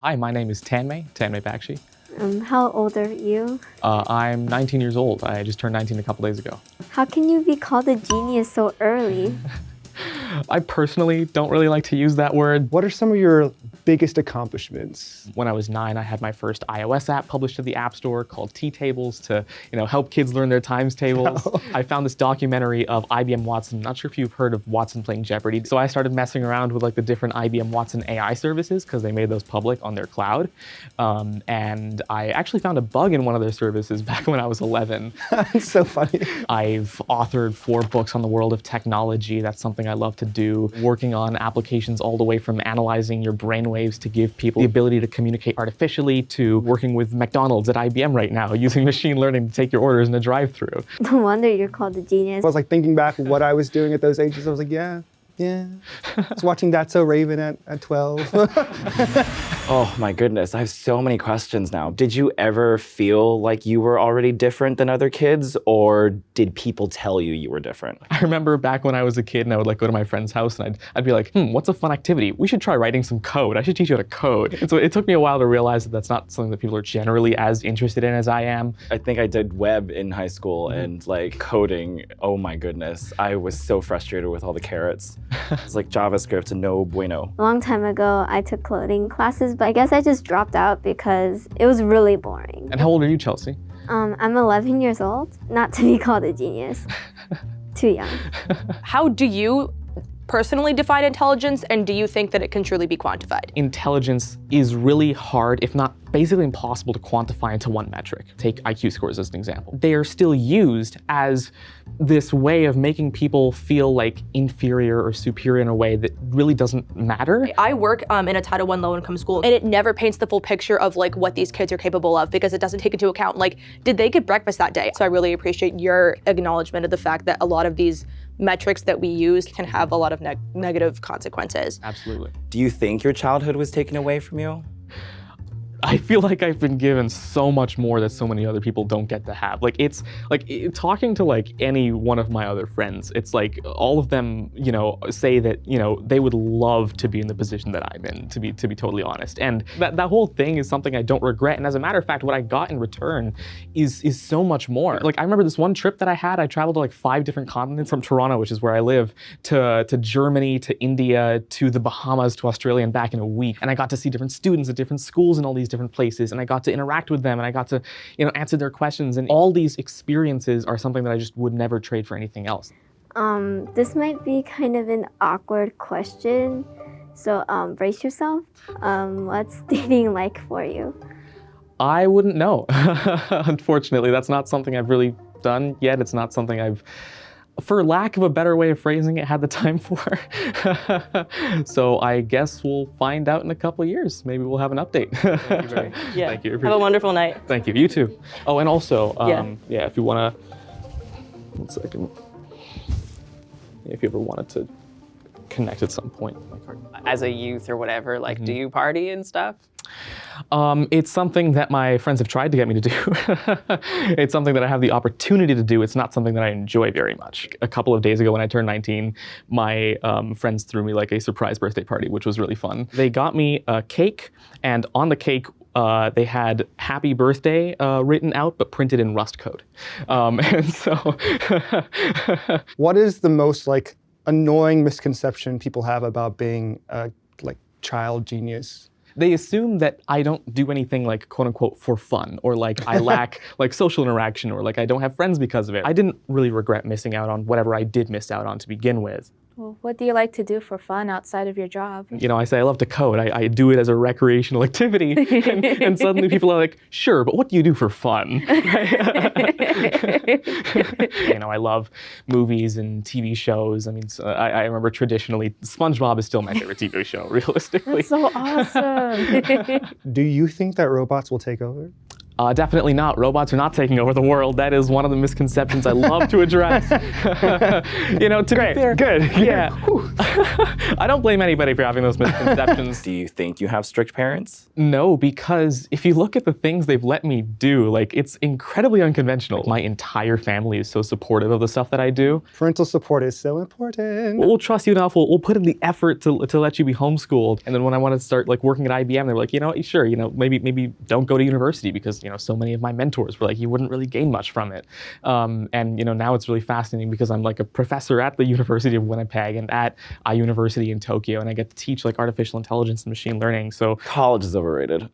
Hi, my name is Tanmay Bakshi. How old are you? I'm 19 years old. I just turned 19 a couple days ago. How can you be called a genius so early? I personally don't really like to use that word. What are some of your biggest accomplishments? When I was 9, I had my first iOS app published to the App Store called T-Tables to, help kids learn their times tables. I found this documentary of IBM Watson. Not sure if you've heard of Watson playing Jeopardy. So I started messing around with the different IBM Watson AI services because they made those public on their cloud. And I actually found a bug in one of their services back when I was 11. It's so funny. I've authored 4 books on the world of technology. That's something I love to do. Working on applications all the way from analyzing your brainwaves to give people the ability to communicate artificially to working with McDonald's at IBM right now, using machine learning to take your orders in a drive-through. No wonder you're called a genius. I was thinking back what I was doing at those ages. I was like, yeah. I was watching That's So Raven at 12. Oh my goodness, I have so many questions now. Did you ever feel like you were already different than other kids, or did people tell you you were different? I remember back when I was a kid and I would go to my friend's house and I'd be like, what's a fun activity? We should try writing some code. I should teach you how to code. And so it took me a while to realize that that's not something that people are generally as interested in as I am. I think I did web in high school and coding, oh my goodness. I was so frustrated with all the carrots. It's like JavaScript, no bueno. A long time ago, I took coding classes, but I guess I just dropped out because it was really boring. And how old are you, Chelsea? I'm 11 years old, not to be called a genius. Too young. How do you personally define intelligence, and do you think that it can truly be quantified? Intelligence is really hard, if not basically impossible, to quantify into one metric. Take IQ scores as an example. They are still used as this way of making people feel inferior or superior in a way that really doesn't matter. I work in a Title I low-income school, and it never paints the full picture of what these kids are capable of, because it doesn't take into account did they get breakfast that day? So I really appreciate your acknowledgement of the fact that a lot of these metrics that we use can have a lot of negative consequences. Absolutely. Do you think your childhood was taken away from you? I feel like I've been given so much more that so many other people don't get to have. Talking to any one of my other friends, it's all of them, say that, they would love to be in the position that I'm in, to be totally honest. And that whole thing is something I don't regret. And as a matter of fact, what I got in return is so much more. I remember this one trip that I had. I traveled to 5 different continents, from Toronto, which is where I live, to Germany, to India, to the Bahamas, to Australia, and back in a week. And I got to see different students at different schools in all these different places, and I got to interact with them, and I got to answer their questions, and all these experiences are something that I just would never trade for anything else. This might be kind of an awkward question, so brace yourself. What's dating like for you? I wouldn't know. Unfortunately, that's not something I've really done yet. It's not something I've, for lack of a better way of phrasing it, had the time for. So I guess we'll find out in a couple of years. Maybe we'll have an update. Thank you very much. Yeah. Thank you. Have a wonderful night. Thank you. You too. Oh, and also, if you want to, 1 second. If you ever wanted to connect at some point. As a youth or whatever, do you party and stuff? It's something that my friends have tried to get me to do. It's something that I have the opportunity to do. It's not something that I enjoy very much. A couple of days ago when I turned 19, my friends threw me a surprise birthday party, which was really fun. They got me a cake, and on the cake, they had "Happy Birthday" written out, but printed in Rust code. And so... What is the most annoying misconception people have about being a child genius? They assume that I don't do anything quote unquote for fun, or I lack social interaction, or I don't have friends because of it. I didn't really regret missing out on whatever I did miss out on to begin with. Well, what do you like to do for fun outside of your job? I say I love to code. I do it as a recreational activity. and suddenly people are like, sure, but what do you do for fun? I love movies and TV shows. I remember traditionally, SpongeBob is still my favorite TV show, realistically. That's so awesome. Do you think that robots will take over? Definitely not. Robots are not taking over the world. That is one of the misconceptions I love to address. To be fair, Good. yeah. I don't blame anybody for having those misconceptions. Do you think you have strict parents? No, because if you look at the things they've let me do, like it's incredibly unconventional. My entire family is so supportive of the stuff that I do. Parental support is so important. We'll trust you enough. We'll put in the effort to let you be homeschooled. And then when I wanted to start like working at IBM, they were like, sure, maybe don't go to university because so many of my mentors were like, you wouldn't really gain much from it. And now it's really fascinating because I'm like a professor at the University of Winnipeg and at a university in Tokyo, and I get to teach like artificial intelligence and machine learning. So College is overrated.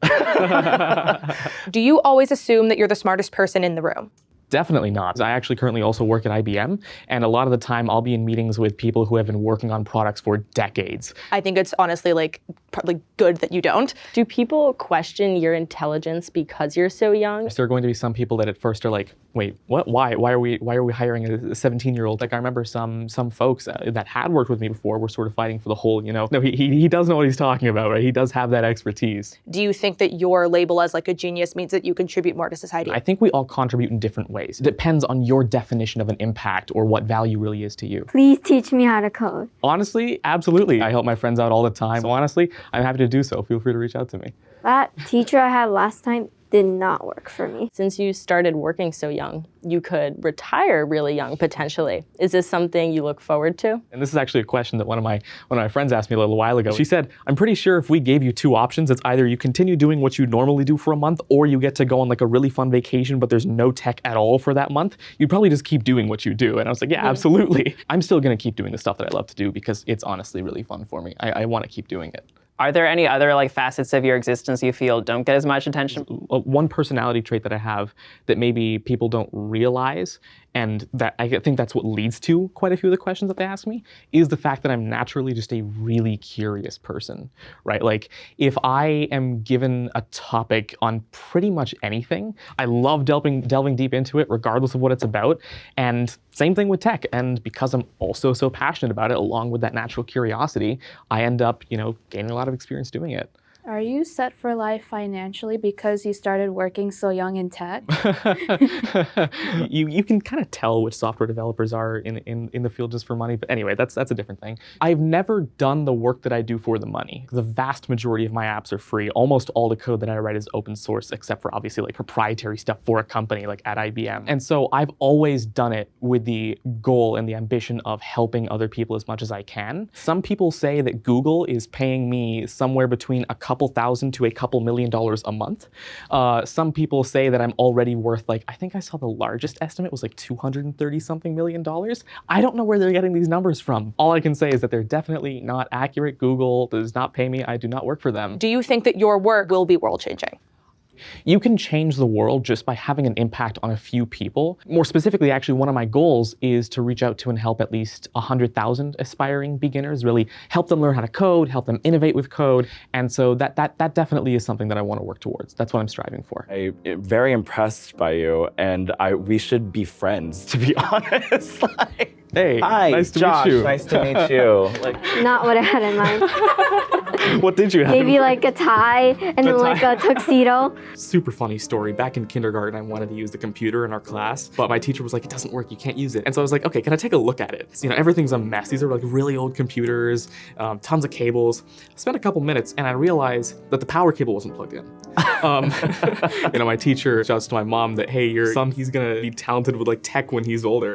Do you always assume that you're the smartest person in the room? Definitely not. I actually currently also work at IBM, and a lot of the time I'll be in meetings with people who have been working on products for decades. I think it's honestly like probably good that you don't. Do people question your intelligence because you're so young? There are going to be some people that at first are like, wait, what? Why are we hiring a 17-year-old? Like I remember some folks that had worked with me before were sort of fighting for the whole, no, he does know what he's talking about, right? He does have that expertise. Do you think that your label as like a genius means that you contribute more to society? I think we all contribute in different ways. It depends on your definition of an impact or what value really is to you. Please teach me how to code. Honestly, absolutely. I help my friends out all the time. So honestly, I'm happy to do so. Feel free to reach out to me. That teacher I had last time did not work for me. Since you started working so young, you could retire really young potentially. Is this something you look forward to? And this is actually a question that one of my friends asked me a little while ago. She said, I'm pretty sure if we gave you two options, it's either you continue doing what you normally do for a month, or you get to go on like a really fun vacation, but there's no tech at all for that month. You'd probably just keep doing what you do. And I was like, yeah, absolutely. I'm still gonna keep doing the stuff that I love to do because it's honestly really fun for me. I wanna keep doing it. Are there any other like facets of your existence you feel don't get as much attention? One personality trait that I have that maybe people don't realize, and that I think that's what leads to quite a few of the questions that they ask me, is the fact that I'm naturally just a really curious person, right? Like if I am given a topic on pretty much anything, I love delving deep into it regardless of what it's about. And same thing with tech. And because I'm also so passionate about it, along with that natural curiosity, I end up, gaining a lot of experience doing it. Are you set for life financially because you started working so young in tech? You can kind of tell which software developers are in the field just for money. But anyway, that's a different thing. I've never done the work that I do for the money. The vast majority of my apps are free. Almost all the code that I write is open source, except for obviously like proprietary stuff for a company like at IBM. And so I've always done it with the goal and the ambition of helping other people as much as I can. Some people say that Google is paying me somewhere between a couple $1,000 to a couple $1 million a month. Some people say that I'm already worth I think I saw the largest estimate was like $230 something million. I don't know where they're getting these numbers from. All I can say is that they're definitely not accurate. Google does not pay me. I do not work for them. Do you think that your work will be world changing? You can change the world just by having an impact on a few people. More specifically, actually, one of my goals is to reach out to and help at least 100,000 aspiring beginners, really help them learn how to code, help them innovate with code. And so that definitely is something that I want to work towards. That's what I'm striving for. I'm very impressed by you, and we should be friends, to be honest. Hey, hi, nice to Josh, meet you. nice to meet you. Not what I had in mind. What did you have? Maybe like a tie and then like a tuxedo. Super funny story. Back in kindergarten, I wanted to use the computer in our class, but my teacher was like, it doesn't work, you can't use it. And so I was like, okay, can I take a look at it? So, everything's a mess. These are like really old computers, tons of cables. I spent a couple minutes and I realized that the power cable wasn't plugged in. My teacher shouts to my mom that, hey, your son, he's gonna be talented with tech when he's older.